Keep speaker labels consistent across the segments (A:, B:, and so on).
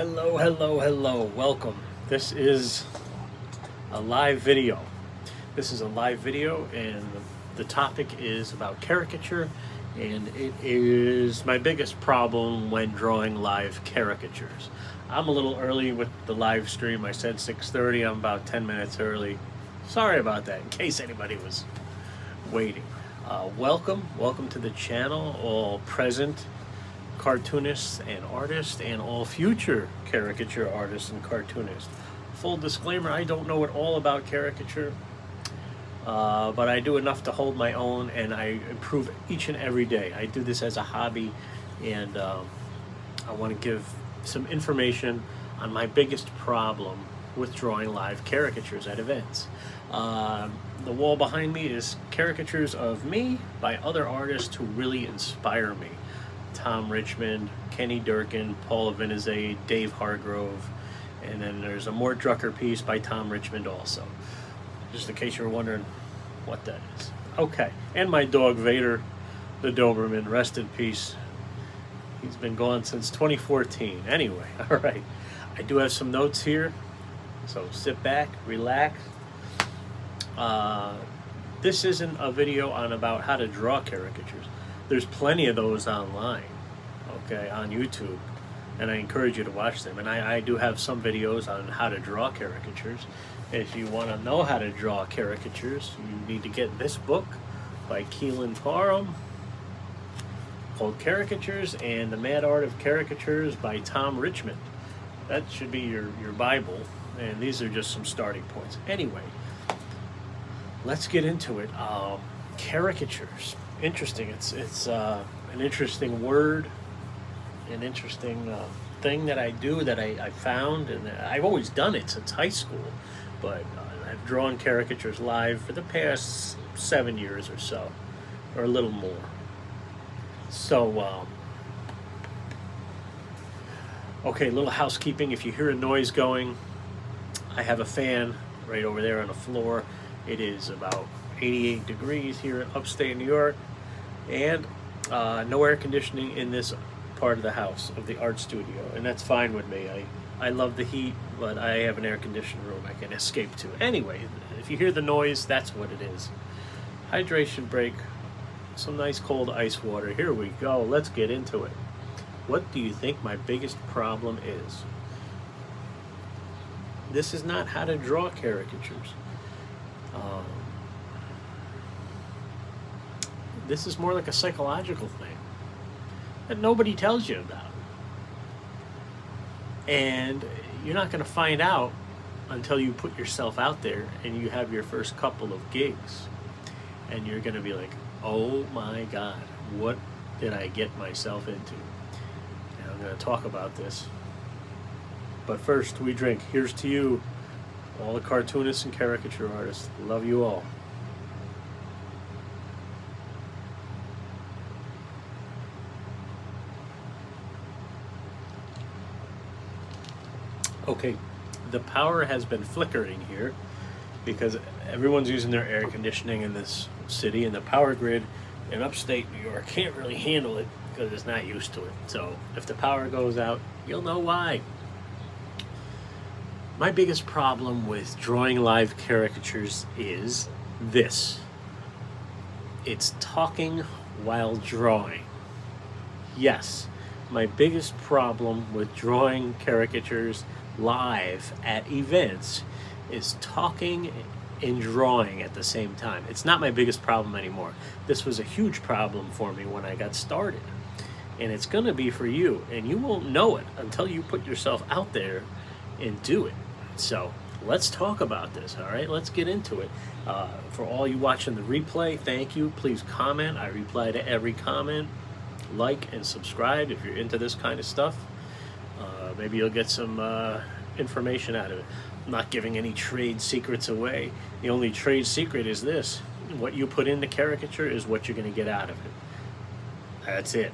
A: Hello, hello, hello. Welcome. This is a live video. And the topic is about caricature, and it is my biggest problem when drawing live caricatures. I'm a little early with the live stream. I said 6:30. I'm about 10 minutes early. Sorry about that, in case anybody was waiting. Welcome to the channel, all present cartoonists and artists, and all future caricature artists and cartoonists. Full disclaimer, I don't know it all about caricature, but I do enough to hold my own, and I improve each and every day. I do this as a hobby, and I want to give some information on my biggest problem with drawing live caricatures at events. The wall behind me is caricatures of me by other artists who really inspire me. Tom Richmond, Kenny Durkin, Paula Vinizade, Dave Hargrove, and then there's a Mort Drucker piece by Tom Richmond also. Just in case you were wondering what that is. Okay, and my dog Vader, the Doberman, rest in peace. He's been gone since 2014. Anyway, all right. I do have some notes here, so sit back, relax. This isn't a video on about how to draw caricatures. There's plenty of those online, okay, on YouTube, and I encourage you to watch them. And I do have some videos on how to draw caricatures. If you want to know how to draw caricatures, you need to get this book by Keelan Parham called Caricatures, and The Mad Art of Caricatures by Tom Richmond. That should be your Bible, and these are just some starting points. Anyway, let's get into it. Caricatures. Interesting. It's an interesting word, an interesting thing that I do, that I found, and I've always done it since high school, but I've drawn caricatures live for the past 7 years or so, or a little more. So, okay, a little housekeeping. If you hear a noise going, I have a fan right over there on the floor. It is about 88 degrees here in upstate New York, and no air conditioning in this part of the house, of the art studio, and that's fine with me. I love the heat, but I have an air-conditioned room I can escape to. Anyway, if you hear the noise, that's what it is. Hydration break, some nice cold ice water. Here we go. Let's get into it. What do you think my biggest problem is? This is not how to draw caricatures. This is more like a psychological thing that nobody tells you about. And you're not going to find out until you put yourself out there and you have your first couple of gigs. And you're going to be like, oh my God, what did I get myself into? And I'm going to talk about this. But first, we drink. Here's to you, all the cartoonists and caricature artists. Love you all. Okay, the power has been flickering here because everyone's using their air conditioning in this city, and the power grid in upstate New York can't really handle it because it's not used to it. So if the power goes out, you'll know why. My biggest problem with drawing live caricatures is this. It's talking while drawing. Yes, my biggest problem with drawing caricatures live at events is talking and drawing at the same time. It's not my biggest problem anymore. This was a huge problem for me when I got started, and it's going to be for you, and you won't know it until you put yourself out there and do it. So let's talk about this. All right, let's get into it. For all you watching the replay, thank you. Please comment. I reply to every comment. Like and subscribe if you're into this kind of stuff. Maybe you'll get some information out of it. I'm not giving any trade secrets away. The only trade secret is this: what you put in the caricature is what you're going to get out of it. That's it.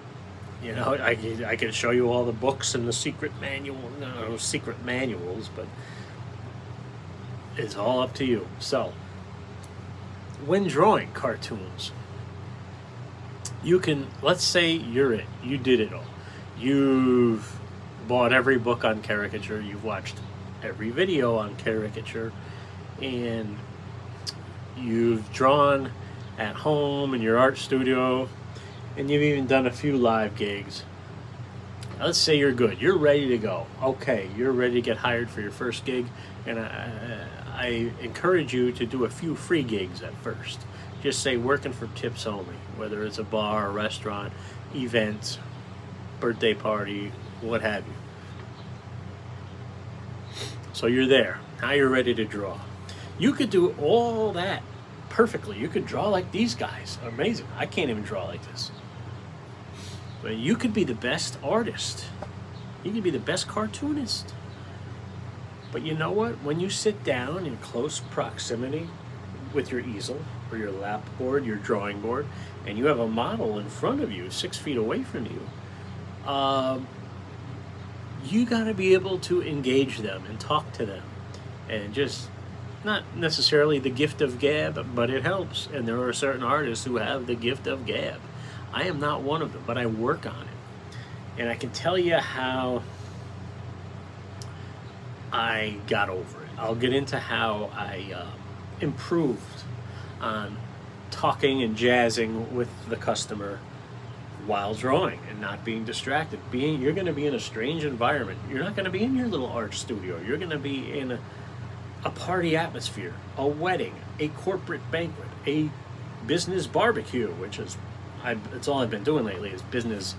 A: You know, I can show you all the books and the secret manuals, but it's all up to you. So, when drawing cartoons, you can, let's say you're it. You did it all. You've bought every book on caricature, you've watched every video on caricature, and you've drawn at home in your art studio, and you've even done a few live gigs. Let's say you're good, you're ready to go. Okay, you're ready to get hired for your first gig, and I encourage you to do a few free gigs at first. Just say working for tips only, whether it's a bar, a restaurant, event, birthday party, what have you. So you're there. Now you're ready to draw. You could do all that perfectly. You could draw like these guys. Amazing. I can't even draw like this. But you could be the best artist. You could be the best cartoonist. But you know what? When you sit down in close proximity with your easel or your lap board, your drawing board, and you have a model in front of you, 6 feet away from you, you got to be able to engage them and talk to them, and just not necessarily the gift of gab, but it helps. And there are certain artists who have the gift of gab. I am not one of them, but I work on it, and I can tell you how I got over it. I'll get into how I improved on talking and jazzing with the customer while drawing and not being distracted. You're going to be in a strange environment. You're not going to be in your little art studio. You're going to be in a party atmosphere, a wedding, a corporate banquet, a business barbecue, which is it's all I've been doing lately is business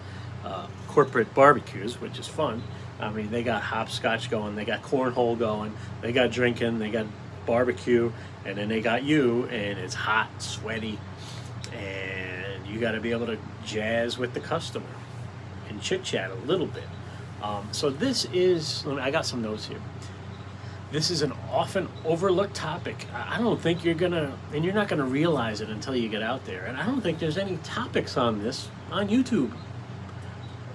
A: corporate barbecues, which is fun. I mean, they got hopscotch going, they got cornhole going, they got drinking, they got barbecue, and then they got you, and it's hot, sweaty, and you got to be able to jazz with the customer and chit chat a little bit. So this is, I got some notes here. This is an often overlooked topic. I don't think you're gonna, and you're not gonna realize it until you get out there. And I don't think there's any topics on this on YouTube.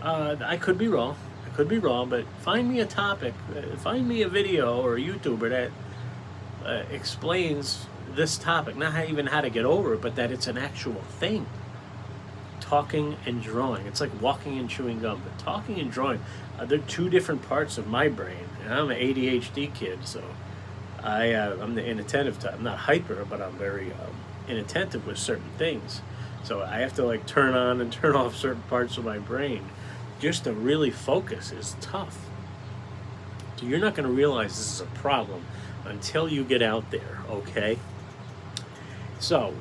A: I could be wrong. But find me a topic, find me a video or a YouTuber that explains this topic, not even how to get over it, but that it's an actual thing. Talking and drawing. It's like walking and chewing gum, but talking and drawing, they're two different parts of my brain. And I'm an ADHD kid, so I'm the inattentive type. I'm not hyper, but I'm very inattentive with certain things. So I have to like turn on and turn off certain parts of my brain. Just to really focus is tough. So you're not going to realize this is a problem until you get out there, okay? So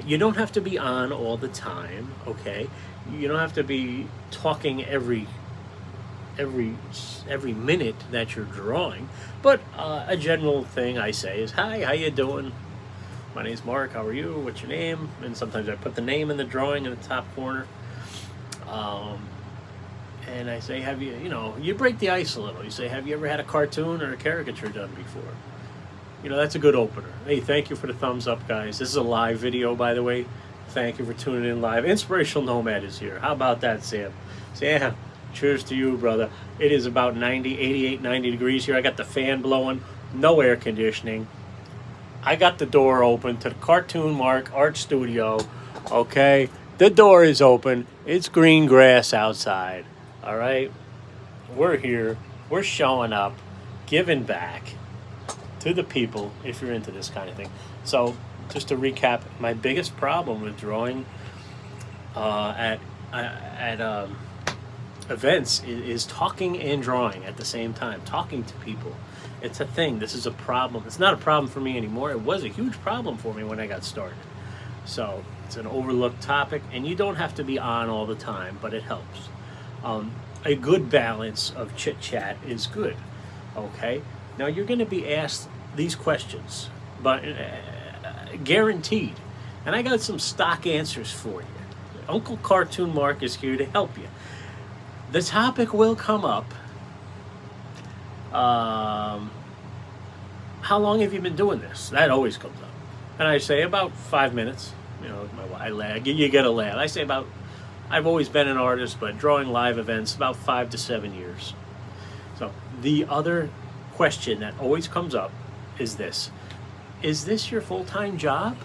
A: you don't have to be on all the time, okay? You don't have to be talking every minute that you're drawing. But a general thing I say is, hi, how you doing? My name's Mark, how are you? What's your name? And sometimes I put the name in the drawing in the top corner. And I say, have you, you break the ice a little. You say, have you ever had a cartoon or a caricature done before? That's a good opener. Hey, thank you for the thumbs up, guys. This is a live video, by the way. Thank you for tuning in live. Inspirational Nomad is here. How about that, Sam? Sam, cheers to you, brother. It is about 88, 90 degrees here. I got the fan blowing, no air conditioning. I got the door open to the Cartoon Mark Art Studio, okay? The door is open. It's green grass outside. All right? We're here. We're showing up, giving back to the people if you're into this kind of thing. So, just to recap, my biggest problem with drawing at events is talking and drawing at the same time, talking to people. It's a thing. This is a problem. It's not a problem for me anymore. It was a huge problem for me when I got started. So, it's an overlooked topic, and you don't have to be on all the time, but it helps. A good balance of chit-chat is good, okay? Now, you're going to be asked these questions, but guaranteed. And I got some stock answers for you. Uncle Cartoon Mark is here to help you. The topic will come up. How long have you been doing this? That always comes up. And I say about 5 minutes. I laugh. You get a laugh. I say I've always been an artist, but drawing live events about 5 to 7 years. So the other question that always comes up is this: is this your full-time job?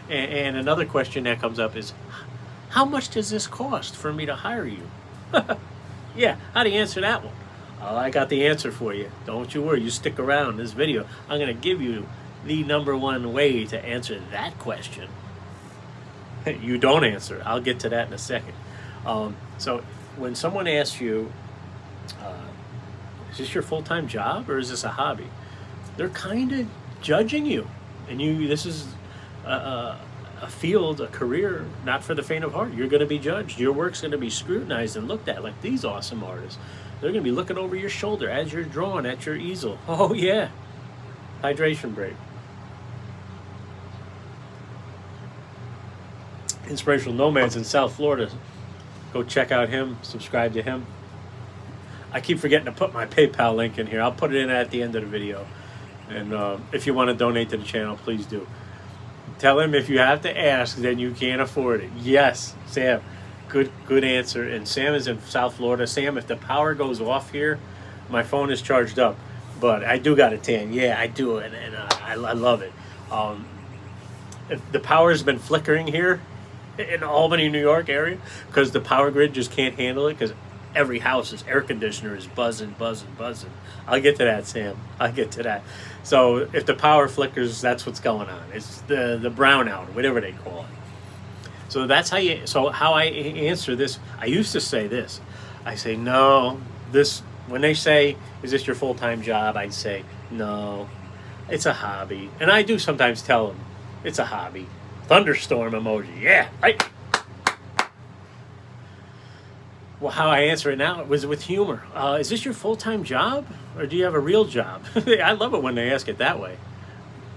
A: And another question that comes up is, How much does this cost for me to hire you? Yeah, how do you answer that one? Oh, I got the answer for you. Don't you worry, you stick around this video. I'm going to give you the #1 way to answer that question. You don't answer. I'll get to that in a second. So when someone asks you, is this your full-time job or is this a hobby? They're kind of judging you. And this is a field, a career, not for the faint of heart. You're going to be judged. Your work's going to be scrutinized and looked at like these awesome artists. They're going to be looking over your shoulder as you're drawing at your easel. Oh, yeah. Hydration break. Inspirational Nomads in South Florida. Go check out him. Subscribe to him. I keep forgetting to put my PayPal link in here. I'll put it in at the end of the video. And if you want to donate to the channel, please do. Tell him if you have to ask, then you can't afford it. Yes, Sam. Good answer. And Sam is in South Florida. Sam, if the power goes off here, my phone is charged up. But I do got a tan. Yeah, I do. And I love it. If the power has been flickering here in Albany, New York area, because the power grid just can't handle it, because every house's air conditioner is buzzing. I'll get to that, Sam. I'll get to that. So if the power flickers, that's what's going on. It's the brownout, whatever they call it. So that's how I answer this. I used to say this. I say, no, when they say, is this your full-time job? I'd say, no, it's a hobby. And I do sometimes tell them, it's a hobby. Thunderstorm emoji. Yeah, right. Well, how I answer it now was with humor. Is this your full-time job, or do you have a real job? I love it when they ask it that way.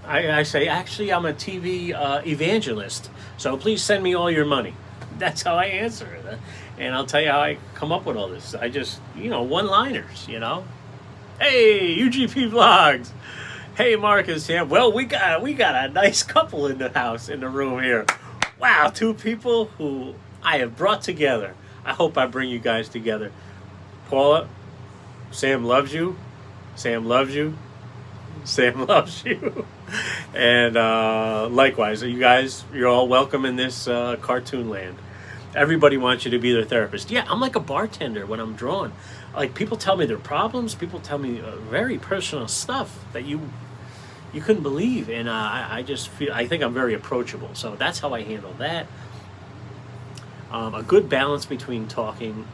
A: I say, actually, I'm a TV evangelist, so please send me all your money. That's how I answer it. And I'll tell you how I come up with all this. I just, one-liners, Hey, UGP Vlogs. Hey, Mark and Sam. Well, we got a nice couple in the house, in the room here. Wow, 2 people who I have brought together. I hope I bring you guys together. Paula, Sam loves you. Sam loves you. Sam loves you. And likewise, you guys, you're all welcome in this cartoon land. Everybody wants you to be their therapist. Yeah, I'm like a bartender when I'm drawing. Like, people tell me their problems. People tell me very personal stuff that you couldn't believe. And I think I'm very approachable. So that's how I handle that. A good balance between talking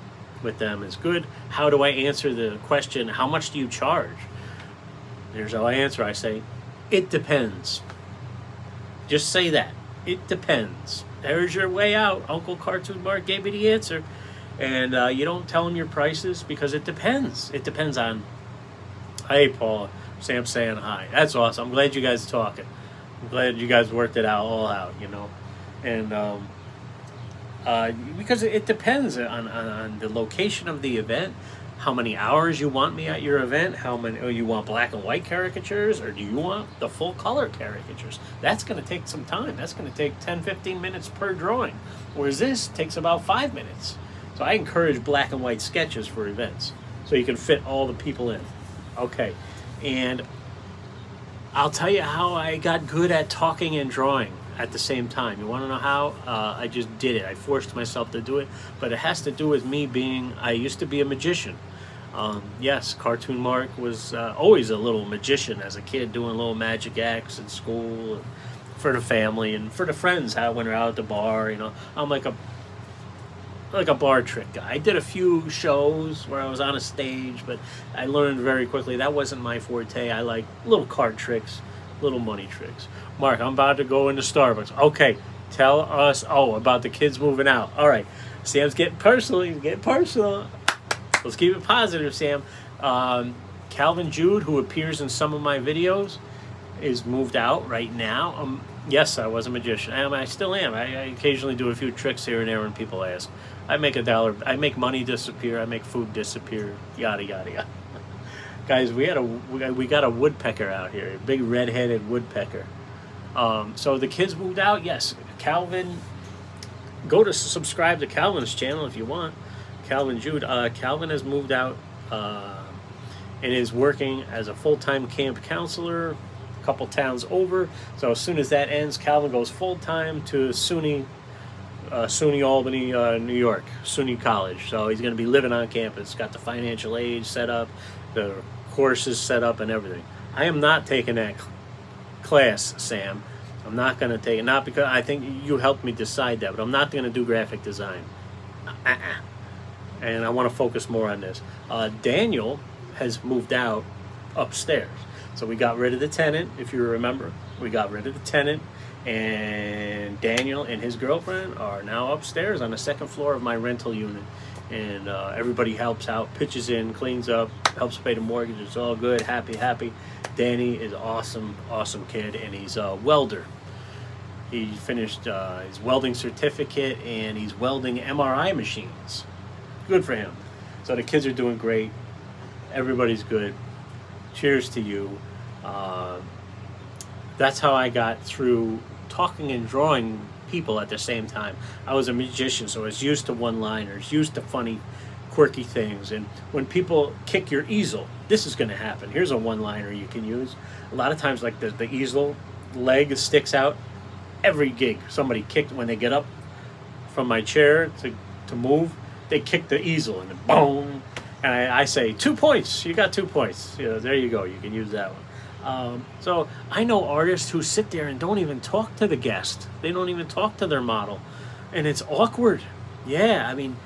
A: with them is good. How do I answer the question, how much do you charge? Here's how I answer. I say, it depends. Just say that. It depends. There's your way out. Uncle Cartoon Mark gave me the answer. And you don't tell them your prices because it depends. It depends on, hey, Paula, Sam saying hi. That's awesome. I'm glad you guys are talking. I'm glad you guys worked it all out, And because it depends on the location of the event, how many hours you want me at your event, how many you want black and white caricatures, or do you want the full color caricatures? That's going to take some time. That's going to take 10-15 minutes per drawing, whereas this takes about 5 minutes. So I encourage black and white sketches for events so you can fit all the people in. Okay, and I'll tell you how I got good at talking and drawing at the same time. You want to know how? I just did it. I forced myself to do it, but it has to do with me I used to be a magician. Yes, Cartoon Mark was always a little magician as a kid, doing little magic acts in school and for the family and for the friends when we're out at the bar. I'm like a bar trick guy. I did a few shows where I was on a stage, but I learned very quickly that wasn't my forte. I like little card tricks, little money tricks. Mark, I'm about to go into Starbucks. Okay, tell us about the kids moving out. All right, Sam's getting personal. He's getting personal. Let's keep it positive, Sam. Calvin Jude, who appears in some of my videos, is moved out right now. Yes, I was a magician. I still am. I occasionally do a few tricks here and there when people ask. I make $1. I make money disappear. I make food disappear. Yada yada yada. Guys, we got a woodpecker out here, a big red-headed woodpecker. So the kids moved out. Yes, Calvin. Go to subscribe to Calvin's channel if you want. Calvin Jude. Calvin has moved out and is working as a full-time camp counselor a couple towns over. So as soon as that ends, Calvin goes full-time to SUNY SUNY Albany, New York, SUNY College. So he's going to be living on campus. Got the financial aid set up, the courses set up, and everything. I am not taking that class, Sam. I'm not going to take it. Not because I think you helped me decide that, but I'm not going to do graphic design. And I want to focus more on this. Daniel has moved out upstairs. So we got rid of the tenant, if you remember. We got rid of the tenant, and Daniel and his girlfriend are now upstairs on the second floor of my rental unit. And everybody helps out, pitches in, cleans up, helps pay the mortgage. It's all good, happy. Danny is awesome kid, and he's a welder. He finished his welding certificate, and he's welding MRI machines. Good for him. So the kids are doing great. Everybody's good. Cheers to you. That's how I got through talking and drawing people at the same time. I was a magician, so I was used to one-liners, used to funny, quirky things. And when people kick your easel, this is going to happen. Here's a one-liner you can use. A lot of times, like the easel leg sticks out. Every gig, somebody kicked when they get up from my chair to move. They kick the easel and then boom. And I say 2 points. You got 2 points. There you go. You can use that one. So I know artists who sit there and don't even talk to the guest. They don't even talk to their model, and it's awkward. Yeah, I mean,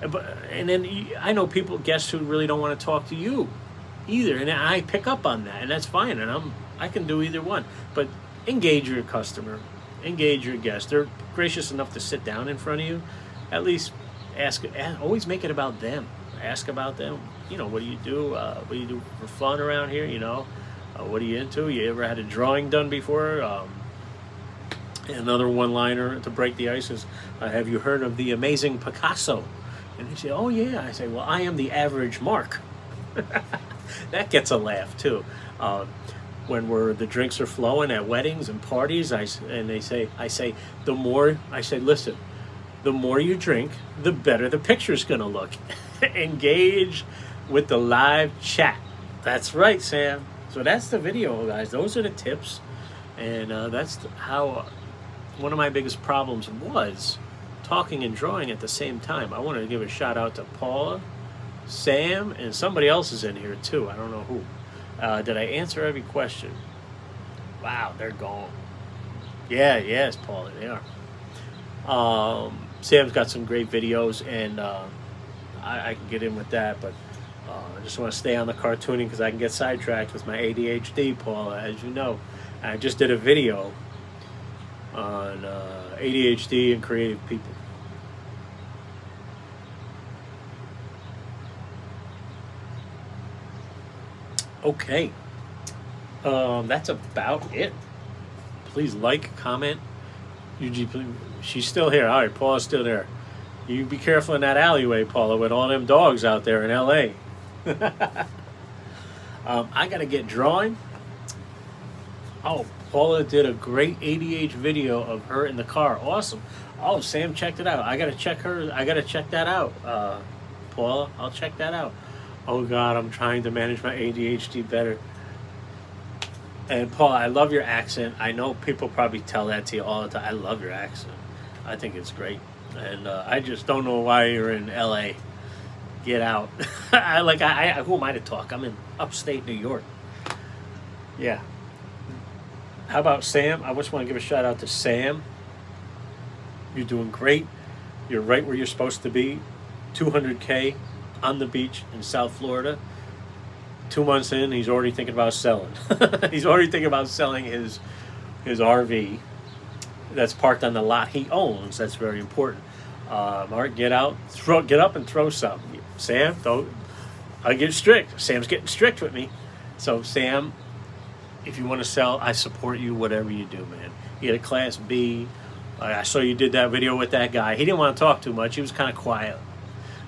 A: and then I know guests who really don't want to talk to you either, and I pick up on that, and that's fine. And I can do either one, but engage your customer, engage your guest. They're gracious enough to sit down in front of you. At least always make it about them. Ask about them. What do you do? What do you do for fun around here? What are you into? You ever had a drawing done before? Another one-liner to break the ice is, have you heard of the amazing Picasso? And they say, oh yeah. I say, well, I am the average Mark. That gets a laugh too. When the drinks are flowing at weddings and parties, I say, listen, the more you drink, the better the picture's gonna look. Engage with the live chat. That's right, Sam. So that's the video, guys. Those are the tips, and that's how one of my biggest problems was talking and drawing at the same time. I want to give a shout out to Paula, Sam, and somebody else is in here too. I don't know who. Did I answer every question? Wow, they're gone. Yes, Paula, they are. Sam's got some great videos, and I can get in with that, but I just want to stay on the cartooning because I can get sidetracked with my ADHD, Paula, as you know. I just did a video on ADHD and creative people. Okay. That's about it. Please like, comment. She's still here. All right, Paula's still there. You be careful in that alleyway, Paula, with all them dogs out there in L.A. I got to get drawing. Oh, Paula did a great ADH video of her in the car. Awesome. Oh, Sam checked it out. I got to check that out. Paula, I'll check that out. Oh, God, I'm trying to manage my ADHD better. And, Paula, I love your accent. I know people probably tell that to you all the time. I love your accent. I think it's great. And I just don't know why you're in L.A. Get out. Who am I to talk? I'm in upstate New York. Yeah. How about Sam? I just want to give a shout out to Sam. You're doing great. You're right where you're supposed to be. 200K on the beach in South Florida. 2 months in, he's already thinking about selling. He's already thinking about selling his RV that's parked on the lot he owns. That's very important. Mark, get up and throw something. Sam, I get strict. Sam's getting strict with me. So Sam, if you want to sell, I support you, whatever you do, man. You get a Class B. I saw you did that video with that guy. He didn't want to talk too much. He was kind of quiet.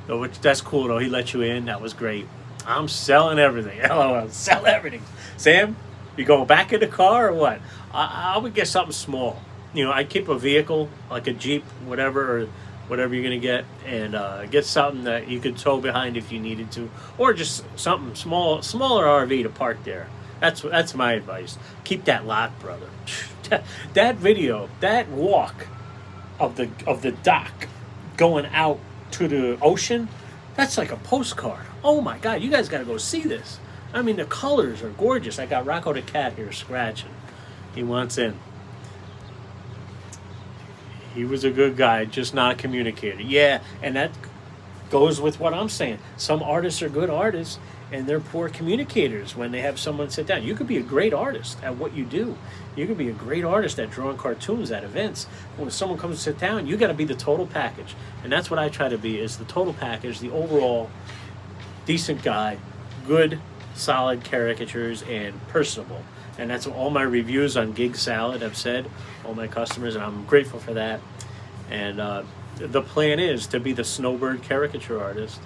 A: So, that's cool, though. He let you in. That was great. I'm selling everything. LOL, sell everything. Sam, you going back in the car or what? I would get something small. I'd keep a vehicle, like a Jeep, whatever, or whatever you're going to get, and get something that you could tow behind if you needed to, or just something smaller RV to park there. That's my advice. Keep that lot, brother. That video, that walk of the dock going out to the ocean. That's like a postcard. Oh my God, you guys got to go see this. I mean, the colors are gorgeous. I got Rocco the cat here scratching. He wants in. He was a good guy, just not a communicator. Yeah, and that goes with what I'm saying. Some artists are good artists, and they're poor communicators when they have someone sit down. You could be a great artist at what you do. You could be a great artist at drawing cartoons at events. When someone comes to sit down, you got to be the total package. And that's what I try to be, is the total package, the overall decent guy, good, solid caricatures, and personable. And that's what all my reviews on Gig Salad have said, all my customers, and I'm grateful for that. And the plan is to be the snowbird caricature artist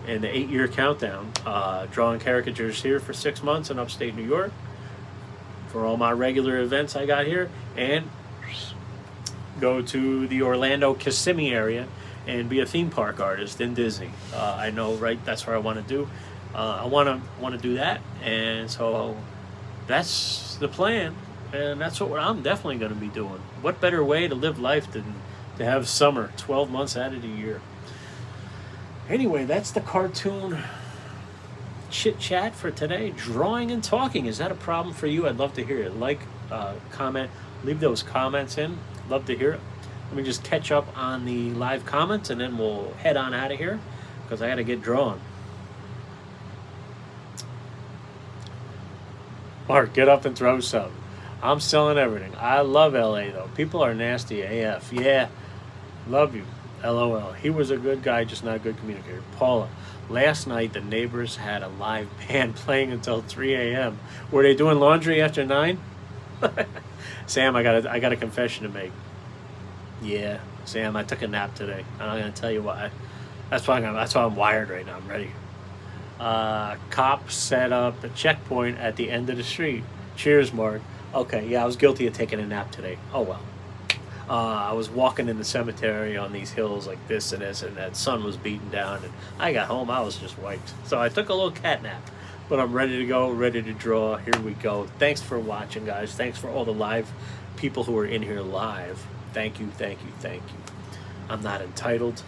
A: in the 8-year countdown, drawing caricatures here for 6 months in upstate New York for all my regular events I got here, and go to the Orlando Kissimmee area and be a theme park artist in Disney. I know, right? That's where I want to do. I want to do that, and so that's the plan, and that's what I'm definitely going to be doing. What better way to live life than to have summer 12 months out of the year? Anyway, that's the cartoon chit chat for today. Drawing and talking, is that a problem for you? I'd love to hear it. Like, comment, leave those comments in. Love to hear it. Let me just catch up on the live comments, and then we'll head on out of here because I got to get drawing. Mark, get up and throw some. I'm selling everything. I love LA though. People are nasty AF. Yeah, love you. LOL. He was a good guy, just not a good communicator. Paula, last night the neighbors had a live band playing until 3 a.m. Were they doing laundry after 9? Sam, I got a confession to make. Yeah, Sam, I took a nap today. I'm not gonna tell you why. That's why I'm wired right now. I'm ready. Cop set up a checkpoint at the end of the street. Cheers, Mark. Okay, yeah, I was guilty of taking a nap today. Oh well. I was walking in the cemetery on these hills like this, and that sun was beating down, and I got home, I was just wiped. So I took a little cat nap, but I'm ready to go, ready to draw. Here we go. Thanks for watching, guys. Thanks for all the live people who are in here live. Thank you, thank you, thank you. I'm not entitled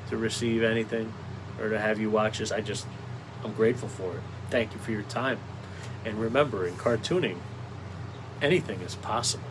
A: to receive anything or to have you watch this. I'm grateful for it. Thank you for your time. And remember, in cartooning, anything is possible.